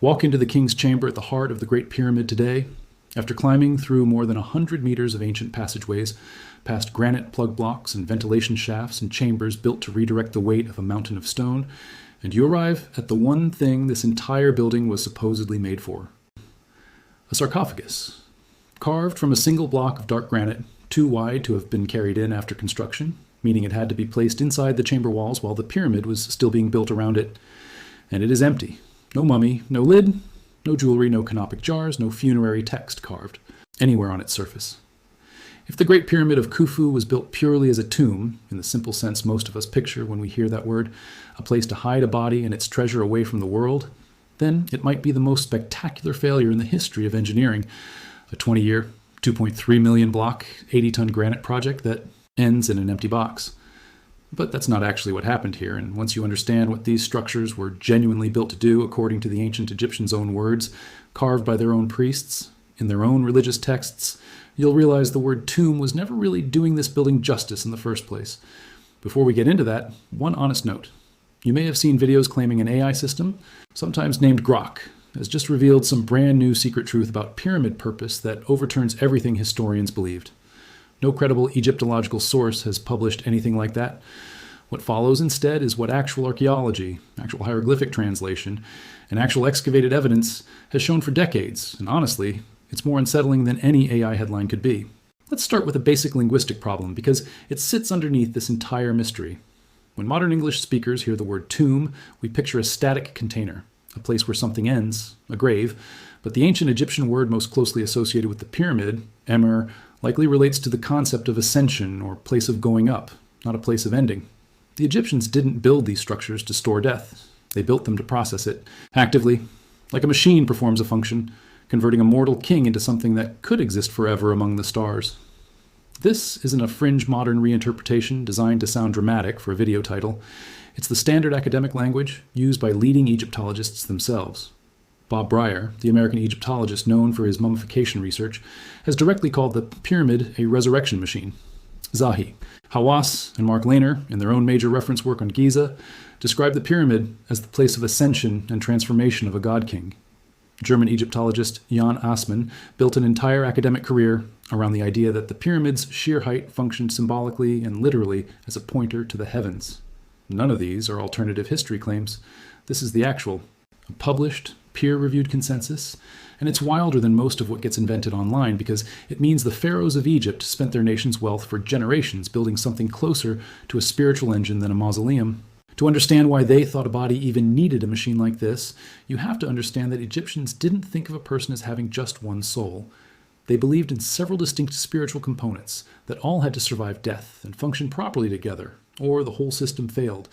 Walk into the king's chamber at the heart of the Great Pyramid today. After climbing through more than 100 meters of ancient passageways, past granite plug blocks and ventilation shafts and chambers built to redirect the weight of a mountain of stone, and you arrive at the one thing this entire building was supposedly made for. A sarcophagus, carved from a single block of dark granite, too wide to have been carried in after construction, meaning it had to be placed inside the chamber walls while the pyramid was still being built around it. And it is empty. No mummy, no lid, no jewelry, no canopic jars, no funerary text carved anywhere on its surface. If the Great Pyramid of Khufu was built purely as a tomb, in the simple sense most of us picture when we hear that word, a place to hide a body and its treasure away from the world, then it might be the most spectacular failure in the history of engineering, a 20-year, 2.3 million block, 80-ton granite project that ends in an empty box. But that's not actually what happened here, and once you understand what these structures were genuinely built to do according to the ancient Egyptians' own words, carved by their own priests, in their own religious texts, you'll realize the word tomb was never really doing this building justice in the first place. Before we get into that, one honest note. You may have seen videos claiming an AI system, sometimes named Grok, has just revealed some brand new secret truth about pyramid purpose that overturns everything historians believed. No credible Egyptological source has published anything like that. What follows instead is what actual archaeology, actual hieroglyphic translation, and actual excavated evidence has shown for decades, and honestly, it's more unsettling than any AI headline could be. Let's start with a basic linguistic problem, because it sits underneath this entire mystery. When modern English speakers hear the word tomb, we picture a static container, a place where something ends, a grave, but the ancient Egyptian word most closely associated with the pyramid, emer, likely relates to the concept of ascension or place of going up, not a place of ending. The Egyptians didn't build these structures to store death. They built them to process it, actively, like a machine performs a function, converting a mortal king into something that could exist forever among the stars. This isn't a fringe modern reinterpretation designed to sound dramatic for a video title. It's the standard academic language used by leading Egyptologists themselves. Bob Breyer, the American Egyptologist known for his mummification research, has directly called the pyramid a resurrection machine. Zahi, Hawass, and Mark Lehner, in their own major reference work on Giza, describe the pyramid as the place of ascension and transformation of a god king. German Egyptologist Jan Assmann built an entire academic career around the idea that the pyramid's sheer height functioned symbolically and literally as a pointer to the heavens. None of these are alternative history claims. This is the actual, published, peer-reviewed consensus, and it's wilder than most of what gets invented online because it means the pharaohs of Egypt spent their nation's wealth for generations building something closer to a spiritual engine than a mausoleum. To understand why they thought a body even needed a machine like this, you have to understand that Egyptians didn't think of a person as having just one soul. They believed in several distinct spiritual components that all had to survive death and function properly together, or the whole system failed.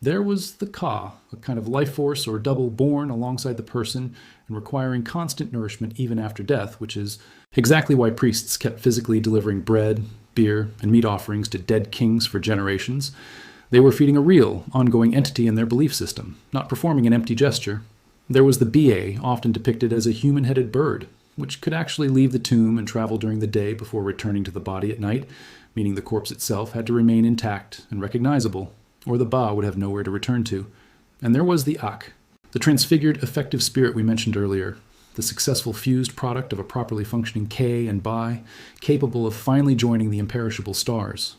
There was the Ka, a kind of life force or double born alongside the person and requiring constant nourishment even after death, which is exactly why priests kept physically delivering bread, beer, and meat offerings to dead kings for generations. They were feeding a real, ongoing entity in their belief system, not performing an empty gesture. There was the Ba, often depicted as a human-headed bird, which could actually leave the tomb and travel during the day before returning to the body at night, meaning the corpse itself had to remain intact and recognizable, or the Ba would have nowhere to return to. And there was the Ak, the transfigured affective spirit we mentioned earlier, the successful fused product of a properly functioning K and Bai, capable of finally joining the imperishable stars.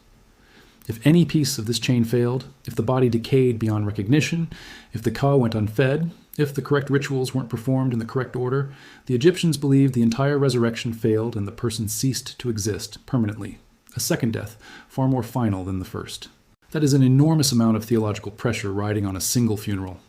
If any piece of this chain failed, if the body decayed beyond recognition, if the Ka went unfed, if the correct rituals weren't performed in the correct order, the Egyptians believed the entire resurrection failed and the person ceased to exist permanently, a second death, far more final than the first. That is an enormous amount of theological pressure riding on a single funeral,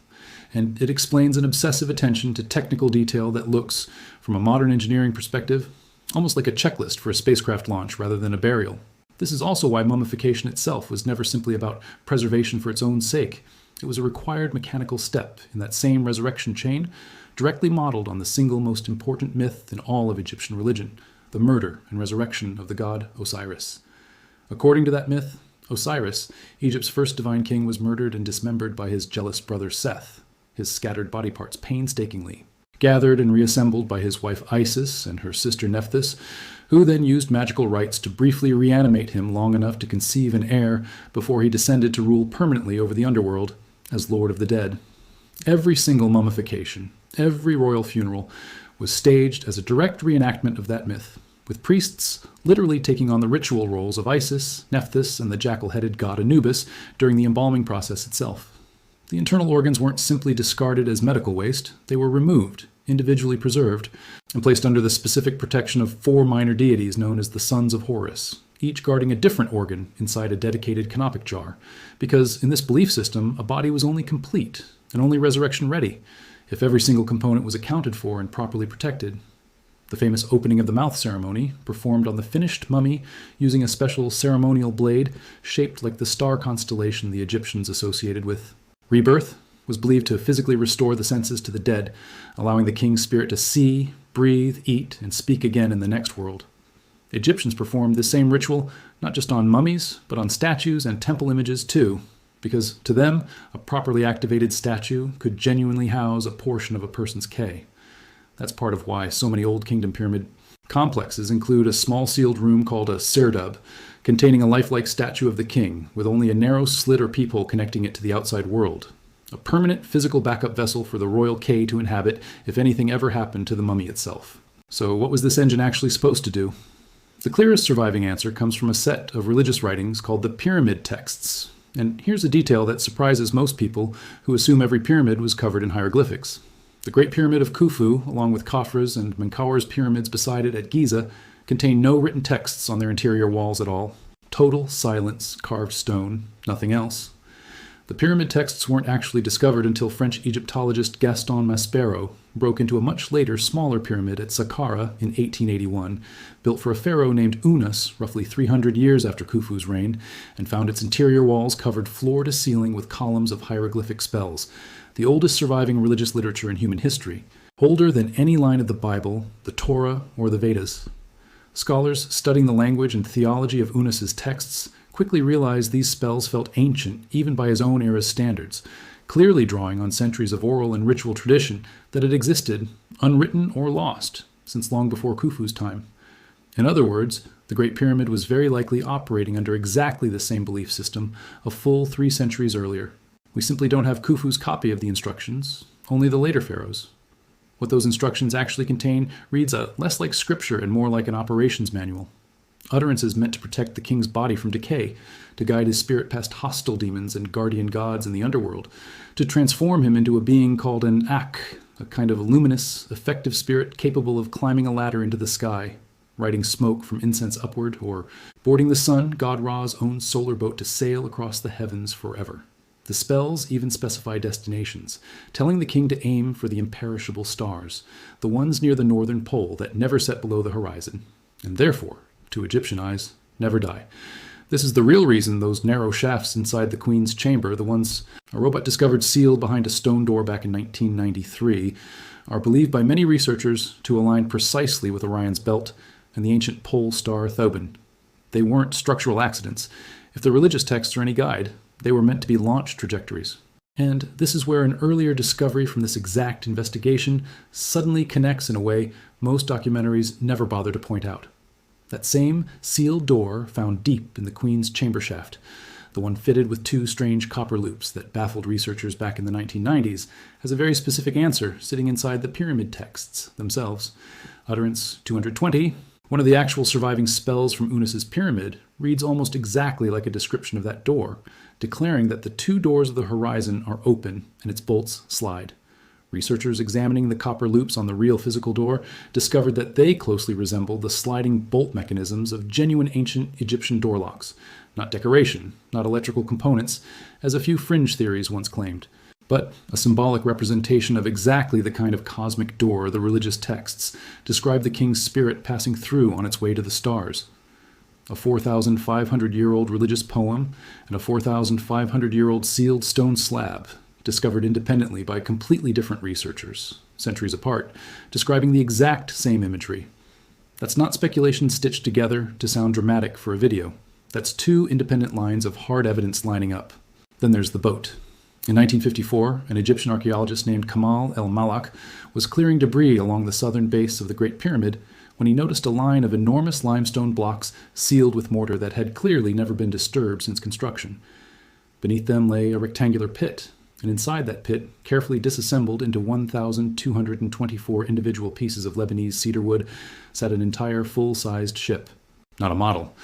and it explains an obsessive attention to technical detail that looks, from a modern engineering perspective, almost like a checklist for a spacecraft launch rather than a burial. This is also why mummification itself was never simply about preservation for its own sake. It was a required mechanical step in that same resurrection chain, directly modeled on the single most important myth in all of Egyptian religion, the murder and resurrection of the god Osiris. According to that myth, Osiris, Egypt's first divine king, was murdered and dismembered by his jealous brother Seth, his scattered body parts painstakingly gathered and reassembled by his wife Isis and her sister Nephthys, who then used magical rites to briefly reanimate him long enough to conceive an heir before he descended to rule permanently over the underworld as Lord of the Dead. Every single mummification, Every royal funeral was staged as a direct reenactment of that myth, with priests literally taking on the ritual roles of Isis, Nephthys, and the jackal-headed god Anubis during the embalming process itself. The internal organs weren't simply discarded as medical waste, they were removed, individually preserved, and placed under the specific protection of 4 minor deities known as the Sons of Horus, each guarding a different organ inside a dedicated canopic jar, because in this belief system, a body was only complete and only resurrection ready if every single component was accounted for and properly protected. The famous opening of the mouth ceremony, performed on the finished mummy using a special ceremonial blade shaped like the star constellation the Egyptians associated with rebirth, was believed to physically restore the senses to the dead, allowing the king's spirit to see, breathe, eat, and speak again in the next world. Egyptians performed this same ritual not just on mummies, but on statues and temple images too, because to them, a properly activated statue could genuinely house a portion of a person's K. That's part of why so many Old Kingdom pyramid complexes include a small sealed room called a serdab, containing a lifelike statue of the king, with only a narrow slit or peephole connecting it to the outside world. A permanent physical backup vessel for the royal K to inhabit if anything ever happened to the mummy itself. So what was this engine actually supposed to do? The clearest surviving answer comes from a set of religious writings called the pyramid texts. And here's a detail that surprises most people who assume every pyramid was covered in hieroglyphics. The Great Pyramid of Khufu, along with Khafre's and Menkawer's pyramids beside it at Giza, contain no written texts on their interior walls at all. Total silence, carved stone, nothing else. The pyramid texts weren't actually discovered until French Egyptologist Gaston Maspero broke into a much later, smaller pyramid at Saqqara in 1881, built for a pharaoh named Unas roughly 300 years after Khufu's reign, and found its interior walls covered floor to ceiling with columns of hieroglyphic spells, the oldest surviving religious literature in human history, older than any line of the Bible, the Torah, or the Vedas. Scholars studying the language and theology of Unas's texts quickly realized these spells felt ancient even by his own era's standards, clearly drawing on centuries of oral and ritual tradition that had existed, unwritten or lost, since long before Khufu's time. In other words, the Great Pyramid was very likely operating under exactly the same belief system a full 3 centuries earlier. We simply don't have Khufu's copy of the instructions, only the later pharaohs. What those instructions actually contain reads less like scripture and more like an operations manual. Utterances meant to protect the king's body from decay, to guide his spirit past hostile demons and guardian gods in the underworld, to transform him into a being called an Ak, a kind of luminous, effective spirit capable of climbing a ladder into the sky, riding smoke from incense upward, or boarding the sun, God Ra's own solar boat to sail across the heavens forever. The spells even specify destinations, telling the king to aim for the imperishable stars, the ones near the northern pole that never set below the horizon, and therefore, to Egyptian eyes, never die. This is the real reason those narrow shafts inside the Queen's chamber, the ones a robot discovered sealed behind a stone door back in 1993, are believed by many researchers to align precisely with Orion's belt and the ancient pole star Thoban. They weren't structural accidents. If the religious texts are any guide, they were meant to be launch trajectories. And this is where an earlier discovery from this exact investigation suddenly connects in a way most documentaries never bother to point out. That same sealed door found deep in the Queen's chamber shaft, the one fitted with 2 strange copper loops that baffled researchers back in the 1990s, has a very specific answer sitting inside the pyramid texts themselves. Utterance 220, one of the actual surviving spells from Unas's pyramid, reads almost exactly like a description of that door, declaring that the 2 doors of the horizon are open and its bolts slide. Researchers examining the copper loops on the real physical door discovered that they closely resemble the sliding bolt mechanisms of genuine ancient Egyptian door locks, not decoration, not electrical components, as a few fringe theories once claimed, but a symbolic representation of exactly the kind of cosmic door the religious texts describe the king's spirit passing through on its way to the stars. A 4,500-year-old religious poem and a 4,500-year-old sealed stone slab, discovered independently by completely different researchers, centuries apart, describing the exact same imagery. That's not speculation stitched together to sound dramatic for a video. That's 2 independent lines of hard evidence lining up. Then there's the boat. In 1954, an Egyptian archaeologist named Kamal el-Malak was clearing debris along the southern base of the Great Pyramid when he noticed a line of enormous limestone blocks sealed with mortar that had clearly never been disturbed since construction. Beneath them lay a rectangular pit, And inside that pit, carefully disassembled into 1,224 individual pieces of Lebanese cedar wood, sat an entire full-sized ship. Not a model.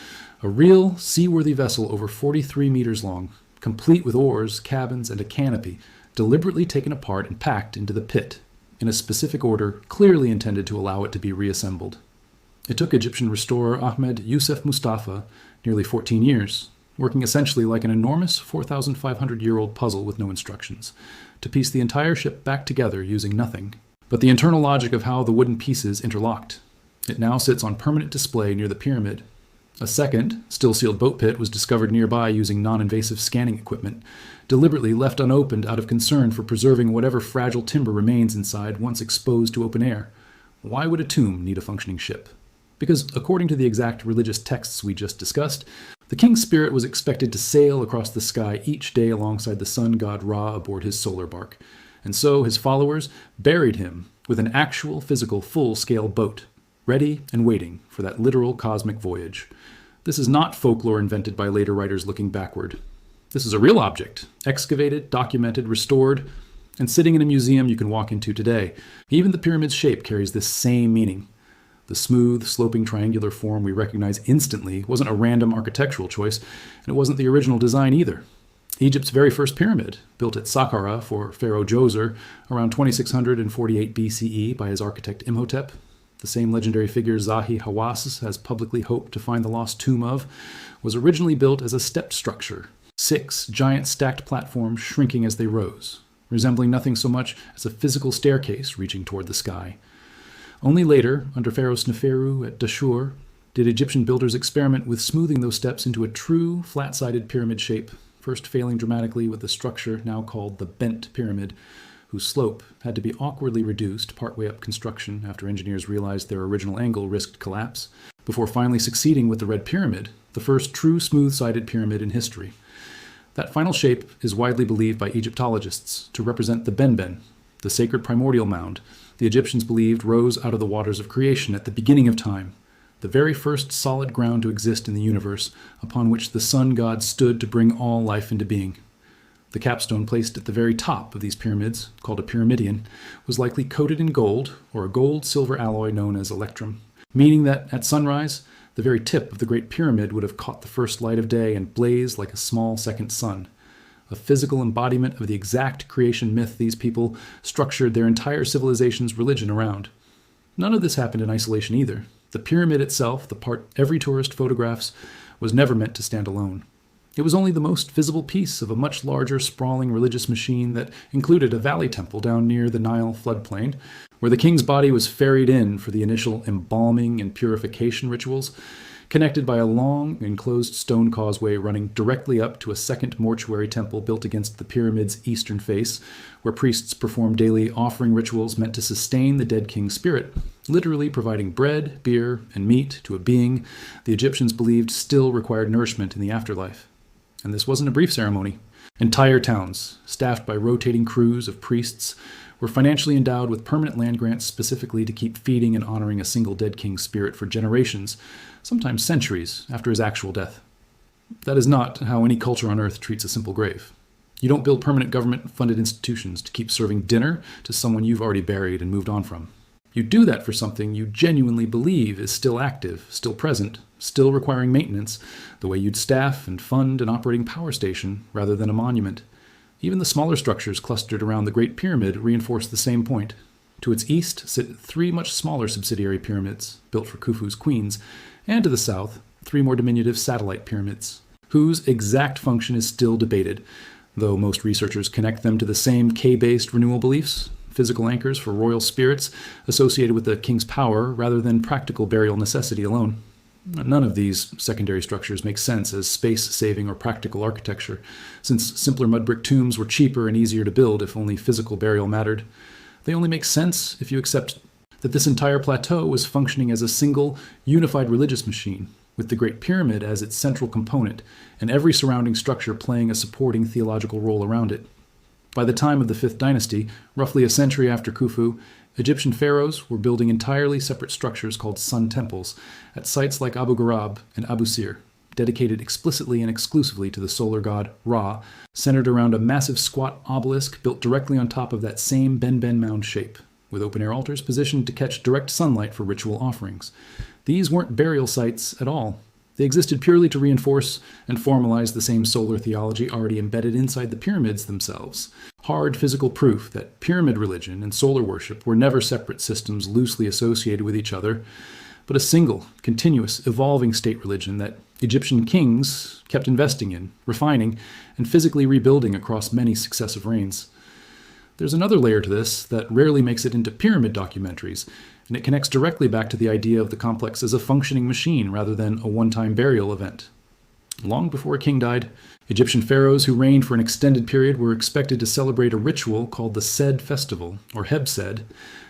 A real, seaworthy vessel over 43 meters long, complete with oars, cabins, and a canopy, deliberately taken apart and packed into the pit, in a specific order clearly intended to allow it to be reassembled. It took Egyptian restorer Ahmed Youssef Mustafa nearly 14 years, working essentially like an enormous 4,500-year-old puzzle with no instructions, to piece the entire ship back together using nothing but the internal logic of how the wooden pieces interlocked. It now sits on permanent display near the pyramid. A second, still-sealed boat pit was discovered nearby using non-invasive scanning equipment, deliberately left unopened out of concern for preserving whatever fragile timber remains inside once exposed to open air. Why would a tomb need a functioning ship? Because, according to the exact religious texts we just discussed, the king's spirit was expected to sail across the sky each day alongside the sun god Ra aboard his solar bark, and so his followers buried him with an actual physical full-scale boat, ready and waiting for that literal cosmic voyage. This is not folklore invented by later writers looking backward. This is a real object, excavated, documented, restored, and sitting in a museum you can walk into today. Even the pyramid's shape carries this same meaning. The smooth, sloping triangular form we recognize instantly wasn't a random architectural choice, and it wasn't the original design either. Egypt's very first pyramid, built at Saqqara for Pharaoh Djoser around 2648 BCE by his architect Imhotep, the same legendary figure Zahi Hawass has publicly hoped to find the lost tomb of, was originally built as a stepped structure, 6 giant stacked platforms shrinking as they rose, resembling nothing so much as a physical staircase reaching toward the sky. Only later, under Pharaoh Sneferu at Dashur, did Egyptian builders experiment with smoothing those steps into a true, flat-sided pyramid shape, first failing dramatically with the structure now called the bent pyramid, whose slope had to be awkwardly reduced partway up construction after engineers realized their original angle risked collapse, before finally succeeding with the Red Pyramid, the first true smooth-sided pyramid in history. That final shape is widely believed by Egyptologists to represent the Benben, the sacred primordial mound the Egyptians believed rose out of the waters of creation at the beginning of time, the very first solid ground to exist in the universe upon which the sun god stood to bring all life into being. The capstone placed at the very top of these pyramids, called a pyramidion, was likely coated in gold, or a gold-silver alloy known as electrum, meaning that at sunrise, the very tip of the Great Pyramid would have caught the first light of day and blazed like a small second sun. A physical embodiment of the exact creation myth these people structured their entire civilization's religion around. None of this happened in isolation either. The pyramid itself, the part every tourist photographs, was never meant to stand alone. It was only the most visible piece of a much larger, sprawling religious machine that included a valley temple down near the Nile floodplain, where the king's body was ferried in for the initial embalming and purification rituals, connected by a long, enclosed stone causeway running directly up to a second mortuary temple built against the pyramid's eastern face, where priests performed daily offering rituals meant to sustain the dead king's spirit, literally providing bread, beer, and meat to a being the Egyptians believed still required nourishment in the afterlife. And this wasn't a brief ceremony. Entire towns, staffed by rotating crews of priests, were financially endowed with permanent land grants specifically to keep feeding and honoring a single dead king's spirit for generations, sometimes centuries, after his actual death. That is not how any culture on Earth treats a simple grave. You don't build permanent government-funded institutions to keep serving dinner to someone you've already buried and moved on from. You do that for something you genuinely believe is still active, still present, still requiring maintenance, the way you'd staff and fund an operating power station rather than a monument. Even the smaller structures clustered around the Great Pyramid reinforce the same point. To its east sit 3 much smaller subsidiary pyramids, built for Khufu's queens, and to the south, 3 more diminutive satellite pyramids, whose exact function is still debated, though most researchers connect them to the same K-based renewal beliefs, physical anchors for royal spirits associated with the king's power rather than practical burial necessity alone. None of these secondary structures make sense as space-saving or practical architecture, since simpler mud brick tombs were cheaper and easier to build if only physical burial mattered. They only make sense if you accept that this entire plateau was functioning as a single, unified religious machine, with the Great Pyramid as its central component, and every surrounding structure playing a supporting theological role around it. By the time of the 5th dynasty, roughly a century after Khufu, Egyptian pharaohs were building entirely separate structures called sun temples at sites like Abu Ghurab and Abu Sir. dedicated explicitly and exclusively to the solar god Ra, centered around a massive squat obelisk built directly on top of that same Ben mound shape, with open-air altars positioned to catch direct sunlight for ritual offerings. These weren't burial sites at all. They existed purely to reinforce and formalize the same solar theology already embedded inside the pyramids themselves. Hard physical proof that pyramid religion and solar worship were never separate systems loosely associated with each other, but a single, continuous, evolving state religion that Egyptian kings kept investing in, refining, and physically rebuilding across many successive reigns. There's another layer to this that rarely makes it into pyramid documentaries, and it connects directly back to the idea of the complex as a functioning machine rather than a one-time burial event. Long before a king died, Egyptian pharaohs who reigned for an extended period were expected to celebrate a ritual called the Sed Festival, or Heb-Sed,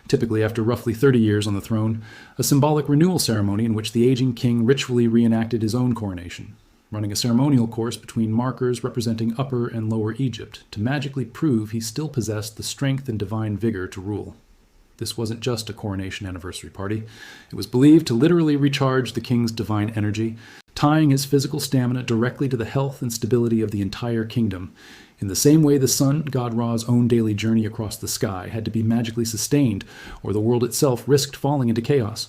typically after roughly 30 years on the throne, a symbolic renewal ceremony in which the aging king ritually reenacted his own coronation, running a ceremonial course between markers representing Upper and Lower Egypt to magically prove he still possessed the strength and divine vigor to rule. This wasn't just a coronation anniversary party. It was believed to literally recharge the king's divine energy, tying his physical stamina directly to the health and stability of the entire kingdom, in the same way the sun god Ra's own daily journey across the sky had to be magically sustained, or the world itself risked falling into chaos.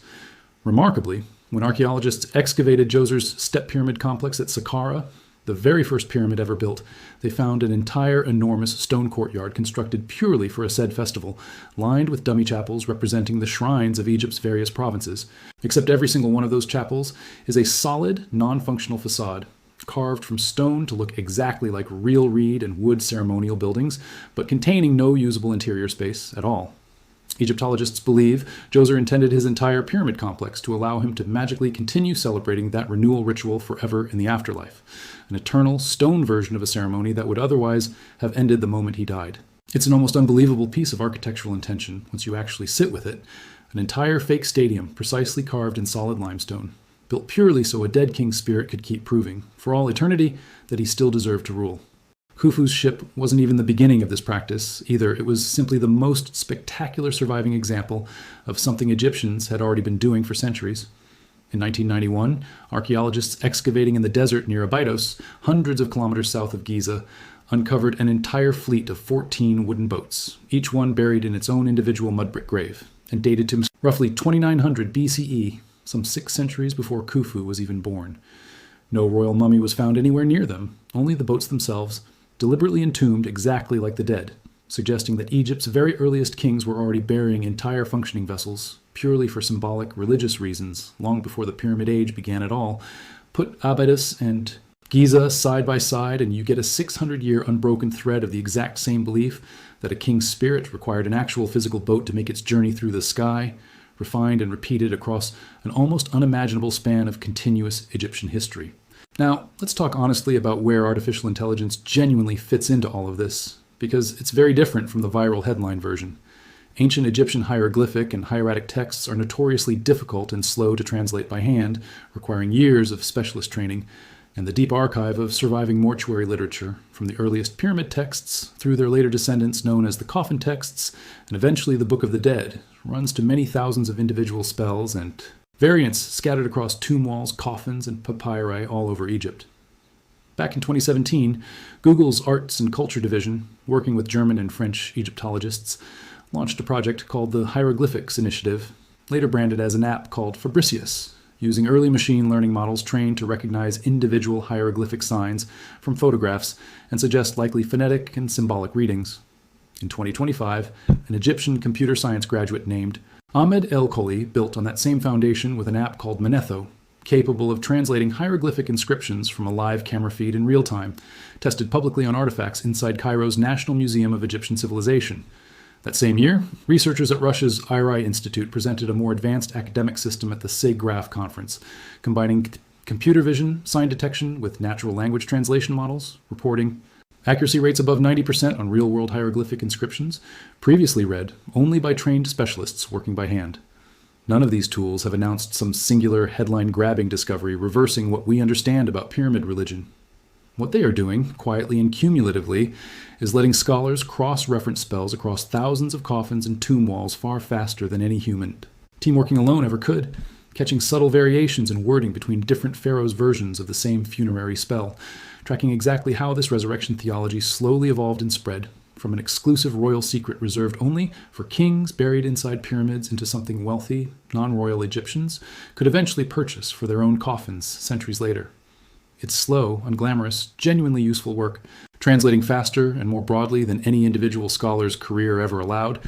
Remarkably, when archaeologists excavated Djoser's step pyramid complex at Saqqara, the very first pyramid ever built, they found an entire enormous stone courtyard constructed purely for a Sed festival, lined with dummy chapels representing the shrines of Egypt's various provinces. Except every single one of those chapels is a solid, non-functional facade, carved from stone to look exactly like real reed and wood ceremonial buildings, but containing no usable interior space at all. Egyptologists believe Djoser intended his entire pyramid complex to allow him to magically continue celebrating that renewal ritual forever in the afterlife, an eternal stone version of a ceremony that would otherwise have ended the moment he died. It's an almost unbelievable piece of architectural intention once you actually sit with it, an entire fake stadium precisely carved in solid limestone, built purely so a dead king's spirit could keep proving, for all eternity, that he still deserved to rule. Khufu's ship wasn't even the beginning of this practice either. It was simply the most spectacular surviving example of something Egyptians had already been doing for centuries. In 1991, archaeologists excavating in the desert near Abydos, hundreds of kilometers south of Giza, uncovered an entire fleet of 14 wooden boats, each one buried in its own individual mud brick grave, and dated to roughly 2900 BCE, some 6 centuries before Khufu was even born. No royal mummy was found anywhere near them, only the boats themselves, deliberately entombed exactly like the dead, suggesting that Egypt's very earliest kings were already burying entire functioning vessels, purely for symbolic religious reasons, long before the Pyramid Age began at all. Put Abydos and Giza side by side, and you get a 600-year unbroken thread of the exact same belief that a king's spirit required an actual physical boat to make its journey through the sky, refined and repeated across an almost unimaginable span of continuous Egyptian history. Now, let's talk honestly about where artificial intelligence genuinely fits into all of this, because it's very different from the viral headline version. Ancient Egyptian hieroglyphic and hieratic texts are notoriously difficult and slow to translate by hand, requiring years of specialist training, and the deep archive of surviving mortuary literature, from the earliest pyramid texts through their later descendants known as the coffin texts, and eventually the Book of the Dead, runs to many thousands of individual spells and variants scattered across tomb walls, coffins, and papyri all over Egypt. Back in 2017, Google's Arts and Culture Division, working with German and French Egyptologists, launched a project called the Hieroglyphics Initiative, later branded as an app called Fabricius, using early machine learning models trained to recognize individual hieroglyphic signs from photographs and suggest likely phonetic and symbolic readings. In 2025, an Egyptian computer science graduate named Ahmed El Kholi built on that same foundation with an app called Manetho, capable of translating hieroglyphic inscriptions from a live camera feed in real time, tested publicly on artifacts inside Cairo's National Museum of Egyptian Civilization. That same year, researchers at Russia's IRI Institute presented a more advanced academic system at the SIGGRAPH conference, combining computer vision, sign detection with natural language translation models, reporting accuracy rates above 90% on real-world hieroglyphic inscriptions, previously read only by trained specialists working by hand. None of these tools have announced some singular headline-grabbing discovery reversing what we understand about pyramid religion. What they are doing, quietly and cumulatively, is letting scholars cross-reference spells across thousands of coffins and tomb walls far faster than any human team working alone ever could. catching subtle variations in wording between different pharaohs' versions of the same funerary spell, tracking exactly how this resurrection theology slowly evolved and spread from an exclusive royal secret reserved only for kings buried inside pyramids into something wealthy, non-royal Egyptians could eventually purchase for their own coffins centuries later. It's slow, unglamorous, genuinely useful work, translating faster and more broadly than any individual scholar's career ever allowed,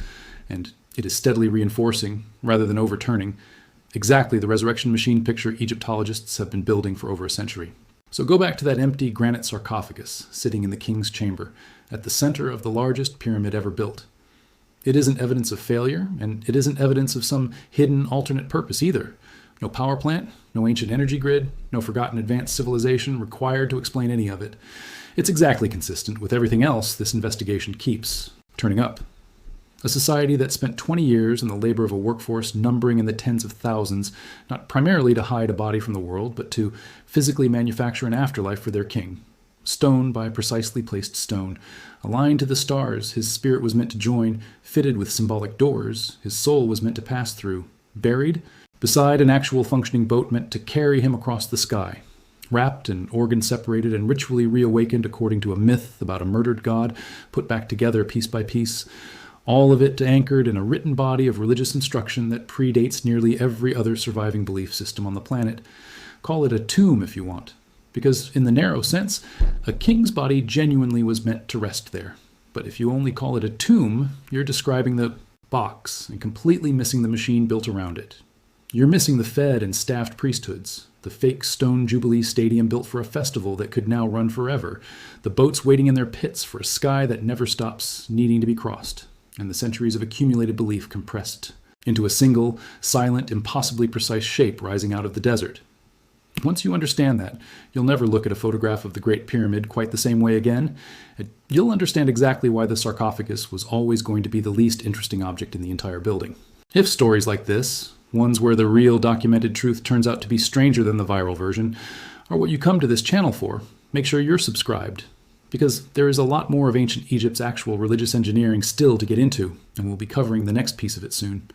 and it is steadily reinforcing, rather than overturning, exactly the resurrection machine picture Egyptologists have been building for over a century. So go back to that empty granite sarcophagus sitting in the king's chamber, at the center of the largest pyramid ever built. It isn't evidence of failure, and it isn't evidence of some hidden alternate purpose either. No power plant, no ancient energy grid, no forgotten advanced civilization required to explain any of it. It's exactly consistent with everything else this investigation keeps turning up. A society that spent 20 years in the labor of a workforce numbering in the tens of thousands, not primarily to hide a body from the world, but to physically manufacture an afterlife for their king. Stone by precisely placed stone, aligned to the stars his spirit was meant to join, fitted with symbolic doors his soul was meant to pass through, buried beside an actual functioning boat meant to carry him across the sky, wrapped and organ separated and ritually reawakened according to a myth about a murdered god, put back together piece by piece, all of it anchored in a written body of religious instruction that predates nearly every other surviving belief system on the planet. Call it a tomb if you want, because in the narrow sense, a king's body genuinely was meant to rest there. But if you only call it a tomb, you're describing the box and completely missing the machine built around it. You're missing the fed and staffed priesthoods, the fake stone jubilee stadium built for a festival that could now run forever, the boats waiting in their pits for a sky that never stops needing to be crossed, and the centuries of accumulated belief compressed into a single, silent, impossibly precise shape rising out of the desert. Once you understand that, you'll never look at a photograph of the Great Pyramid quite the same way again. You'll understand exactly why the sarcophagus was always going to be the least interesting object in the entire building. If stories like this, ones where the real documented truth turns out to be stranger than the viral version, are what you come to this channel for, make sure you're subscribed, because there is a lot more of ancient Egypt's actual religious engineering still to get into, and we'll be covering the next piece of it soon.